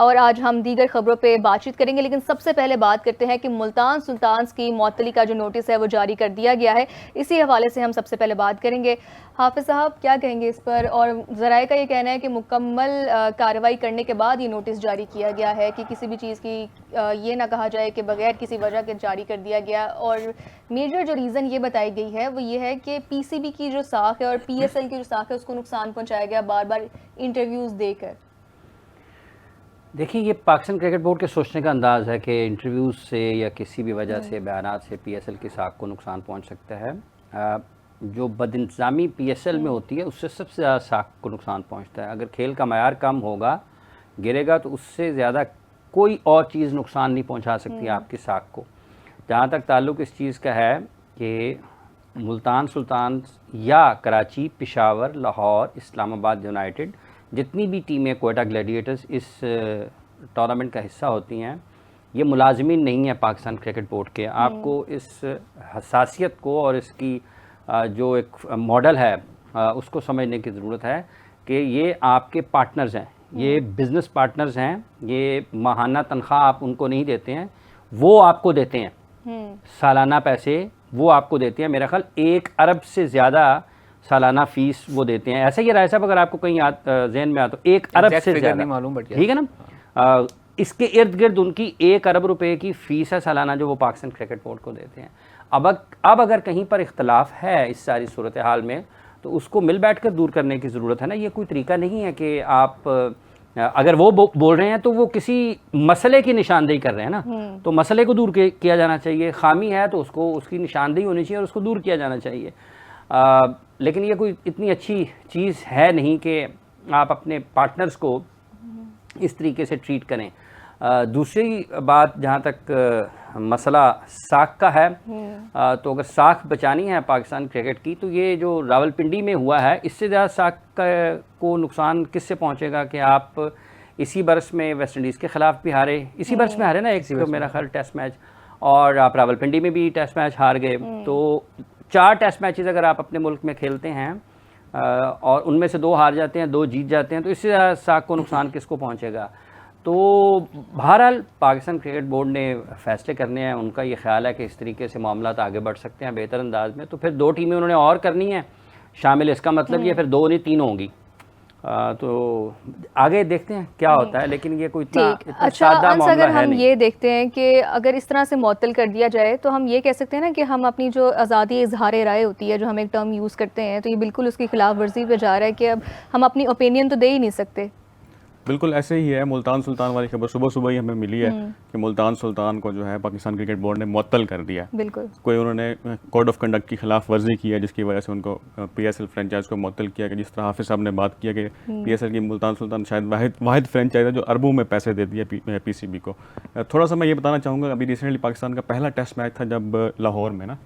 और आज हम दीगर खबरों पे बातचीत करेंगे, लेकिन सबसे पहले बात करते हैं कि मुल्तान सुल्तान्स की मुअत्तली का जो नोटिस है वो जारी कर दिया गया है। इसी हवाले से हम सबसे पहले बात करेंगे। हाफिज़ साहब, क्या कहेंगे इस पर? और ज़राए का ये कहना है कि मुकम्मल कार्रवाई करने के बाद ये नोटिस जारी किया गया है कि किसी भी चीज़ की ये ना कहा जाए कि बगैर किसी वजह के जारी कर दिया गया। और मेजर जो रीज़न ये बताई गई है वो ये है कि पीसीबी की जो साख है और पीएसएल की जो साख है उसको नुकसान पहुंचाया गया बार बार इंटरव्यूज़ देकर। देखिए, ये पाकिस्तान क्रिकेट बोर्ड के सोचने का अंदाज़ है कि इंटरव्यूज़ से या किसी भी वजह से बयानात से पीएसएल की साख को नुकसान पहुंच सकता है। जो बदइंतज़ामी पीएसएल में होती है उससे सबसे ज़्यादा साख को नुकसान पहुंचता है। अगर खेल का मयार कम होगा, गिरेगा, तो उससे ज़्यादा कोई और चीज़ नुकसान नहीं पहुंचा सकती आपकी साख को। जहाँ तक ताल्लुक़ इस चीज़ का है कि मुल्तान सुल्तान्स या कराची, पेशावर, लाहौर, इस्लामाबाद यूनाइटेड, जितनी भी टीमें क्वेटा ग्लैडिएटर्स इस टूर्नामेंट का हिस्सा होती हैं, ये मुलाजमीन नहीं है पाकिस्तान क्रिकेट बोर्ड के। आपको इस हसासियत को और इसकी जो एक मॉडल है उसको समझने की ज़रूरत है कि ये आपके पार्टनर्स हैं, ये बिज़नेस पार्टनर्स हैं। ये माहाना तनख्वाह आप उनको नहीं देते हैं, वो आपको देते हैं। सालाना पैसे वो आपको देते हैं। मेरा ख्याल 1 अरब से ज़्यादा सालाना फ़ीस वो देते हैं। ऐसे ही राय साहब, अगर आपको कहीं जहन में आ तो 1 अरब से ज़्यादा मालूम, ठीक है ना। इसके इर्द गिर्द उनकी 1 अरब रुपए की फ़ीस है सालाना, जो वो पाकिस्तान क्रिकेट बोर्ड को देते हैं। अब अगर कहीं पर इख्तलाफ है इस सारी सूरत हाल में, तो उसको मिल बैठ कर दूर करने की ज़रूरत है ना। ये कोई तरीका नहीं है कि आप अगर वो बोल रहे हैं तो वो किसी मसले की निशानदेही कर रहे हैं ना, तो मसले को दूर किया जाना चाहिए। खामी है तो उसको उसकी निशानदेही होनी चाहिए और उसको दूर किया जाना चाहिए। लेकिन ये कोई इतनी अच्छी चीज़ है नहीं कि आप अपने पार्टनर्स को इस तरीके से ट्रीट करें। दूसरी बात, जहाँ तक मसला साख का है, तो अगर साख बचानी है पाकिस्तान क्रिकेट की, तो ये जो रावलपिंडी में हुआ है, इससे ज़्यादा साख को नुकसान किससे पहुँचेगा कि आप इसी बरस में वेस्ट इंडीज़ के ख़िलाफ़ भी हारे, इसी बरस में हारे ना एक मेरा ख्याल टेस्ट मैच, और आप रावलपिंडी में भी टेस्ट मैच हार गए। तो 4 टेस्ट मैचेस अगर आप अपने मुल्क में खेलते हैं और उनमें से 2 हार जाते हैं, 2 जीत जाते हैं, तो इससे ज़्यादा साख को नुकसान किसको पहुँचेगा। तो बहरहाल पाकिस्तान क्रिकेट बोर्ड ने फ़ैसले करने हैं। उनका ये ख्याल है कि इस तरीके से मामला आगे बढ़ सकते हैं बेहतर अंदाज में। तो फिर 2 टीमें उन्होंने और करनी है शामिल, इसका मतलब ये फिर 2 नहीं 3 होंगी। तो आगे देखते हैं क्या होता है, लेकिन ये कोई इतना अच्छा मामला अगर हम ये देखते हैं कि अगर इस तरह से मुअत्तल कर दिया जाए, तो हम ये कह सकते हैं ना कि हम अपनी जो आज़ादी इजहार राय होती है, जो हम एक टर्म यूज़ करते हैं, तो ये बिल्कुल उसकी खिलाफ वर्जी पे जा रहा है कि अब हम अपनी ओपिनियन तो दे ही नहीं सकते। बिल्कुल ऐसे ही है। मुल्तान सुल्तान वाली खबर सुबह सुबह ही हमें मिली है कि मुल्तान सुल्तान को जो है पाकिस्तान क्रिकेट बोर्ड ने मुअत्तल कर दिया। बिल्कुल कोई उन्होंने कोड ऑफ कंडक्ट की खिलाफ वर्जी की है, जिसकी वजह से उनको पीएसएल फ्रेंचाइज को मुअत्तल किया गया। जिस तरह हाफिज़ साहब ने बात किया कि पीएसएल की मुल्तान सुल्तान शायद वाहिद फ्रेंचाइज है जो अरबों में पैसे देती है पीसीबी को। थोड़ा सा मैं ये बताना चाहूँगा, अभी रिसेंटली पाकिस्तान का पहला टेस्ट मैच था जब लाहौर में ना,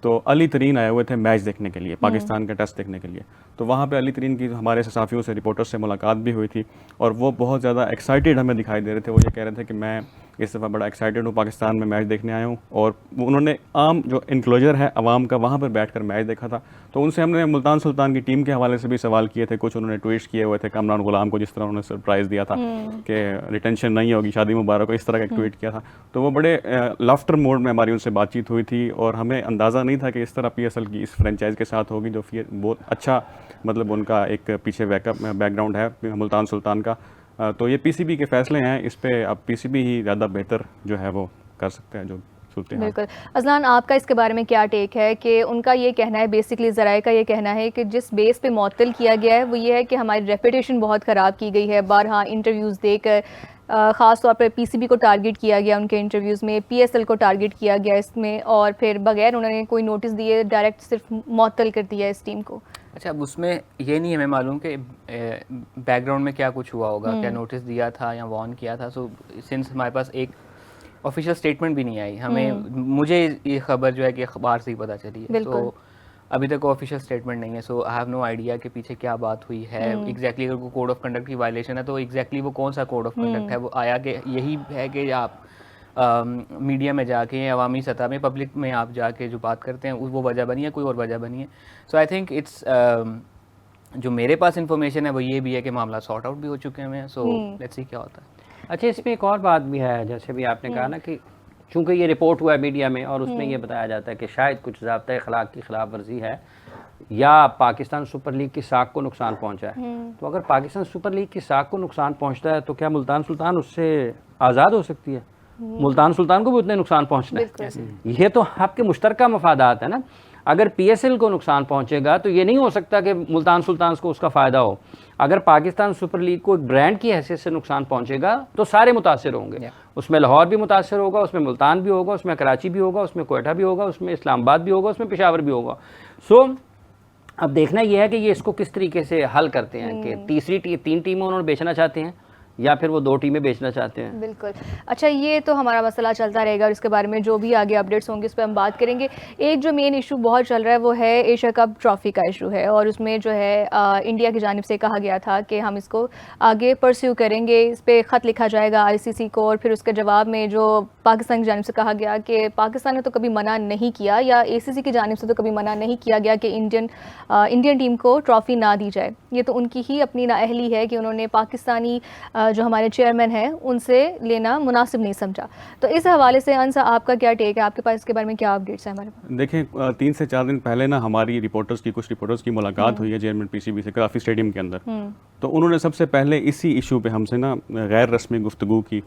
तो अली तरीन आए हुए थे मैच देखने के लिए, पाकिस्तान का टेस्ट देखने के लिए। तो वहाँ पे अली तरीन की हमारे सहाफ़ियों से, रिपोर्टर्स से मुलाकात भी हुई थी और वो बहुत ज़्यादा एक्साइटेड हमें दिखाई दे रहे थे। वो ये कह रहे थे कि मैं इस दफ़ा बड़ा एक्साइटेड हूँ, पाकिस्तान में मैच देखने आया हूँ। और उन्होंने आम जो इनक्लोजर है आवाम का, वहाँ पर बैठ कर मैच देखा था। तो उनसे हमने मुल्तान सुल्तान की टीम के हवाले से भी सवाल किए थे। कुछ उन्होंने ट्वीट्स किए हुए थे कामरान गुलाम को, जिस तरह उन्होंने सरप्राइज़ दिया था कि रिटेंशन नहीं होगी, शादी मुबारक हो, इस तरह का एक ट्वीट किया था। तो वो बड़े लाफ्टर मोड में हमारी उनसे बातचीत हुई थी और हमें अंदाज़ा नहीं था कि इस तरह पीएसएल की इस फ्रेंचाइज के साथ होगी, जो बहुत अच्छा मतलब उनका एक पीछे बैकग्राउंड है मुल्तान सुल्तान का। तो ये पीसीबी के फैसले हैं, इस पे अब पीसीबी ही ज़्यादा बेहतर जो है वो कर सकते हैं जो सूरत हाल। बिल्कुल। अज़लान, आपका इसके बारे में क्या टेक है कि उनका ये कहना है, बेसिकली ज़राए का ये कहना है कि जिस बेस पे मुअत्तल किया गया है वो ये है कि हमारी रेपुटेशन बहुत ख़राब की गई है, बारहा इंटरव्यूज़ देकर, ख़ास तौर पर पीसीबी को टारगेट किया गया उनके इंटरव्यूज़ में, पीएसएल को टारगेट किया गया इसमें, और फिर बगैर उन्होंने कोई नोटिस दिए डायरेक्ट सिर्फ मुअत्तल कर दिया इस टीम को। अच्छा, अब उसमें ये नहीं हमें मालूम कि बैकग्राउंड में क्या कुछ हुआ होगा, क्या नोटिस दिया था या वार्न किया था। सो सिंस हमारे पास एक ऑफिशियल स्टेटमेंट भी नहीं आई, मुझे ये खबर जो है कि अखबार से ही पता चली है। तो अभी तक ऑफिशियल स्टेटमेंट नहीं है। सो आई हैव नो आइडिया कि पीछे क्या बात हुई है एग्जैक्टली। अगर कोई कोड ऑफ कंडक्ट की वायलेशन है तो एग्जैक्टली वो कौन सा कोड ऑफ कंडक्ट है, वो आया कि यही है कि आप मीडिया में जाके, अवामी सतह में, पब्लिक में आप जाके जो बात करते हैं वो वजह बनी है, कोई और वजह बनी है। सो आई थिंक इट्स जो मेरे पास इंफॉर्मेशन है वो ये भी है कि मामला सॉर्ट आउट भी हो चुके हैं। सो लेट्स सी क्या होता है। अच्छा, इसमें एक और बात भी है, जैसे भी आपने कहा ना कि चूंकि ये रिपोर्ट हुआ है मीडिया में और उसमें ये बताया जाता है कि शायद कुछ ज़ाब्ता अखलाक की खिलाफ वर्जी है या पाकिस्तान सुपर लीग की साख को नुकसान पहुंचा है। तो अगर पाकिस्तान सुपर लीग की साख को नुकसान पहुंचता है तो क्या मुल्तान सुल्तान उससे आज़ाद हो सकती है? मुल्तान सुल्तान को भी उतने नुकसान पहुंचना है। ये तो आपके मुश्तरका मफादात है ना। अगर पीएसएल को नुकसान पहुंचेगा तो ये नहीं हो सकता कि मुल्तान सुल्तान को उसका फ़ायदा हो। अगर पाकिस्तान सुपर लीग को एक ब्रांड की हैसियत से नुकसान पहुंचेगा तो सारे मुतासर होंगे। उसमें लाहौर भी मुतासर होगा, उसमें मुल्तान भी होगा, उसमें कराची भी होगा, उसमें कोयटा भी होगा, उसमें इस्लामाबाद भी होगा, उसमें पेशावर भी होगा। अब देखना यह है कि ये इसको किस तरीके से हल करते हैं कि तीन टीमें उन्होंने बेचना चाहते हैं या फिर वो 2 टीमें बेचना चाहते हैं। बिल्कुल। अच्छा, ये तो हमारा मसला चलता रहेगा और इसके बारे में जो भी आगे अपडेट्स होंगे उस पर हम बात करेंगे। एक जो मेन इशू बहुत चल रहा है वो है एशिया कप ट्रॉफ़ी का इशू है और उसमें जो है इंडिया की जानिब से कहा गया था कि हम इसको आगे परस्यू करेंगे, इस पर ख़त लिखा जाएगा आईसीसी को। और फिर उसके जवाब में जो पाकिस्तान की जानिब से कहा गया कि पाकिस्तान ने तो कभी मना नहीं किया या एसीसी की जानिब से तो कभी मना नहीं किया गया कि इंडियन टीम को ट्रॉफ़ी ना दी जाए। ये तो उनकी ही अपनी नाअहली है कि उन्होंने पाकिस्तानी जो हमारे चेयरमैन हैं उनसे लेना मुनासिब नहीं समझा। तो इस हवाले से अंसा आपका क्या टेक है, आपके पास इसके बारे में क्या अपडेट्स हैं हमारे पास? देखें, 3 से 4 दिन पहले ना हमारी कुछ रिपोर्टर्स की मुलाकात हुई है चेयरमैन पीसीबी से काफ़ी स्टेडियम के अंदर। तो उन्होंने सबसे पहले इसी इशू पे हमसे ना गैर रस्मी गुफ्तगू की।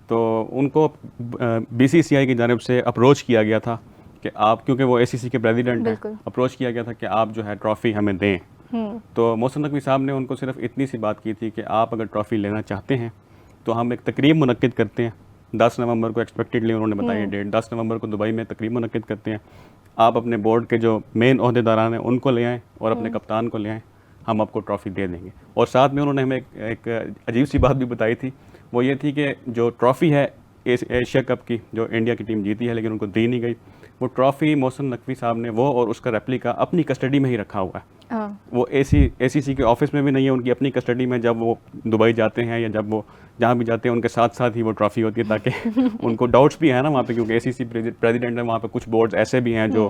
तो उनको बीसीसीआई की जानिब से अप्रोच किया गया था कि आप, क्योंकि वो एसीसी के प्रेसिडेंट हैं, अप्रोच किया गया था कि आप जो है ट्रॉफ़ी हमें दें। तो मोहसिन नकवी साहब ने उनको सिर्फ इतनी सी बात की थी कि आप अगर ट्रॉफ़ी लेना चाहते हैं तो हम एक तकरीब मुनक्किद करते हैं 10 नवंबर को, एक्सपेक्टेडली उन्होंने बताई डेट 10 नवंबर को दुबई में तकरीब मुनक्किद करते हैं। आप अपने बोर्ड के जो मेन ओहदेदारान हैं उनको ले आएँ और अपने कप्तान को ले आएँ, हम आपको ट्रॉफ़ी दे देंगे। और साथ में उन्होंने हमें एक अजीब सी बात भी बताई थी, वो ये थी कि जो ट्रॉफ़ी है एशिया कप की जो इंडिया की टीम जीती है लेकिन उनको दी नहीं गई, वो ट्रॉफ़ी मोहसिन नकवी साहब ने वो और उसका रेप्लिका अपनी कस्टडी में ही रखा हुआ है। वो एसीसी के ऑफिस में भी नहीं है, उनकी अपनी कस्टडी में। जब वो दुबई जाते हैं या जब वो जहाँ भी जाते हैं उनके साथ साथ ही वो ट्रॉफ़ी होती है, ताकि उनको डाउट्स भी है ना वहाँ पे, क्योंकि एसीसी प्रेसिडेंट है वहाँ पे। कुछ बोर्ड्स ऐसे भी हैं जो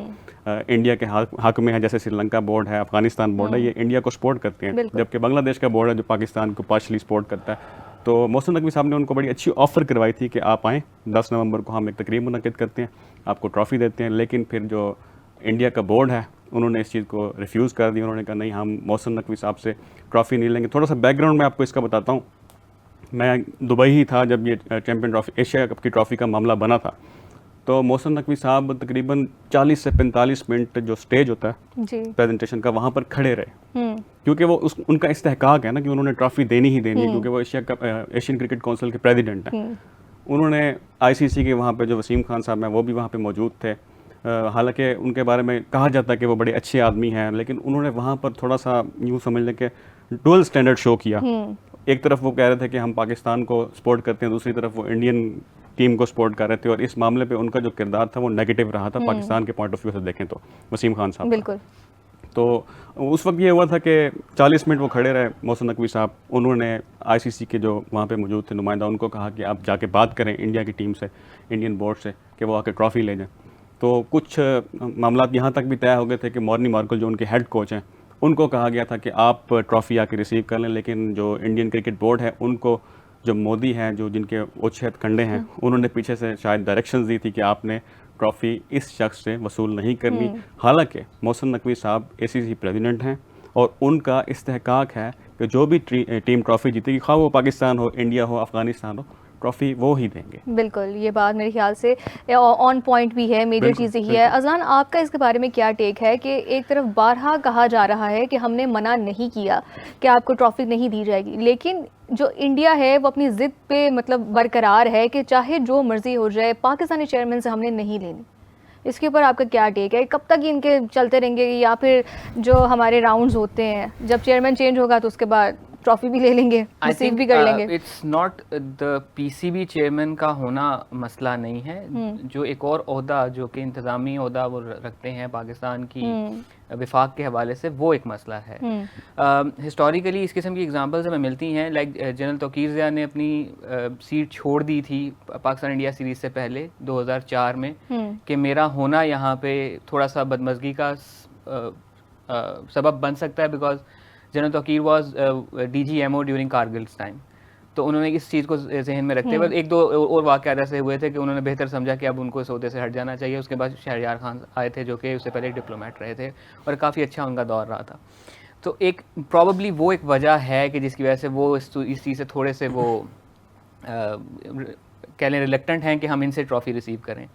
इंडिया के हक में है, जैसे श्रीलंका बोर्ड है, अफगानिस्तान बोर्ड है, ये इंडिया को सपोर्ट करते हैं, जबकि बांग्लादेश का बोर्ड है जो पाकिस्तान को पार्शली सपोर्ट करता है। तो मोहसिन नकवी साहब ने उनको बड़ी अच्छी ऑफ़र करवाई थी कि आप आएँ 10 नवंबर को, हम एक तकरीब मुनक्किद करते हैं, आपको ट्रॉफ़ी देते हैं। लेकिन फिर जो इंडिया का बोर्ड है उन्होंने इस चीज़ को रिफ्यूज़ कर दिया। उन्होंने कहा नहीं, हम मोहसिन नकवी साहब से ट्रॉफ़ी नहीं लेंगे। थोड़ा सा बैकग्राउंड मैं आपको इसका बताता हूँ। मैं दुबई ही था जब ये चैम्पियन ट्रॉफ़ी, एशिया कप की ट्रॉफ़ी का मामला बना था। तो मोहसिन नकवी साहब तकरीबन 40 से 45 मिनट जो स्टेज होता है प्रेजेंटेशन का, वहाँ पर खड़े रहे, क्योंकि वो उनका इस्तेहकाक है ना कि उन्होंने ट्रॉफ़ी देनी ही देनी है, क्योंकि वो एशियन क्रिकेट काउंसिल के प्रेसिडेंट हैं। उन्होंने आईसीसी के वहाँ पे जो वसीम खान साहब हैं वो भी वहाँ पे मौजूद थे। हालांकि उनके बारे में कहा जाता है कि वो बड़े अच्छे आदमी हैं, लेकिन उन्होंने वहाँ पर थोड़ा सा यूँ समझ लें कि डुअल स्टैंडर्ड शो किया। एक तरफ वो कह रहे थे कि हम पाकिस्तान को सपोर्ट करते हैं, दूसरी तरफ वो इंडियन टीम को सपोर्ट कर रहे थे। और इस मामले पे उनका जो किरदार था वो नेगेटिव रहा था पाकिस्तान के पॉइंट ऑफ व्यू से देखें तो, वसीम खान साहब। बिल्कुल। तो उस वक्त ये हुआ था कि 40 मिनट वो खड़े रहे मोहसिन नकवी साहब। उन्होंने आईसीसी के जो वहाँ पे मौजूद थे नुमाइंदा, उनको कहा कि आप जाके बात करें इंडिया की टीम से, इंडियन बोर्ड से, कि वो आके ट्रॉफ़ी ले जाएं। तो कुछ मामला यहाँ तक भी तय हो गए थे कि मॉर्नी मार्कल जो उनके हेड कोच हैं उनको कहा गया था कि आप ट्रॉफ़ी आके रिसीव कर लें। लेकिन जो इंडियन क्रिकेट बोर्ड है उनको जो मोदी हैं, जो जिनके ओछेत कंडे हैं, उन्होंने पीछे से शायद डायरेक्शंस दी थी कि आपने ट्रॉफ़ी इस शख्स से वसूल नहीं करनी। हालांकि मोहसिन नकवी साहब एसीसी प्रेसिडेंट हैं और उनका इस्तेहकाक है कि जो भी टीम ट्रॉफ़ी जीतेगी, खा वो पाकिस्तान हो, इंडिया हो, अफगानिस्तान हो, ट्रॉफ़ी वो ही देंगे। बिल्कुल, ये बात मेरे ख्याल से ऑन पॉइंट भी है, मेजर चीज़ ही है। अज़लान, आपका इसके बारे में क्या टेक है कि एक तरफ बारहा कहा जा रहा है कि हमने मना नहीं किया कि आपको ट्रॉफ़ी नहीं दी जाएगी, लेकिन जो इंडिया है वो अपनी ज़िद पे मतलब बरकरार है कि चाहे जो मर्ज़ी हो जाए पाकिस्तानी चेयरमैन से हमने नहीं लेनी। इसके ऊपर आपका क्या टेक है? कब तक इनके चलते रहेंगे, या फिर जो हमारे राउंड्स होते हैं जब चेयरमैन चेंज होगा तो उसके बाद ट्रॉफी भी ले लेंगे, रिसीव भी कर लेंगे? It's not the PCB chairman का होना मसला नहीं है। जो एक और ओहदा जो कि इंतज़ामी ओहदा वो रखते हैं पाकिस्तान की विफाक के हवाले से, वो एक मसला है। हिस्टोरिकली इस किस्म की एग्जांपल्स हमें मिलती हैं। लाइक जनरल तौकीर ज़िया ने अपनी सीट छोड़ दी थी पाकिस्तान इंडिया सीरीज़ से पहले 2004 में कि मेरा होना यहाँ पे थोड़ा सा बदमज़गी का सबब बन सकता है, because general Tauqeer was DGMO during Kargil's time. तो उन्होंने इस चीज़ को जहन में रखते हुए एक दो और वाक़यात ऐसे हुए थे कि उन्होंने बेहतर समझा कि अब उनको इस ओहदे से हट जाना चाहिए। उसके बाद शहरयार खान आए थे जो कि उससे पहले डिप्लोमेट रहे थे और काफ़ी अच्छा उनका दौर रहा था। तो एक प्रॉबली वो एक वजह है कि जिसकी वजह से वो इस चीज़ से थोड़े से वो कह लें रिलक्टेंट हैं कि हम इनसे ट्रॉफ़ी रिसीव करें।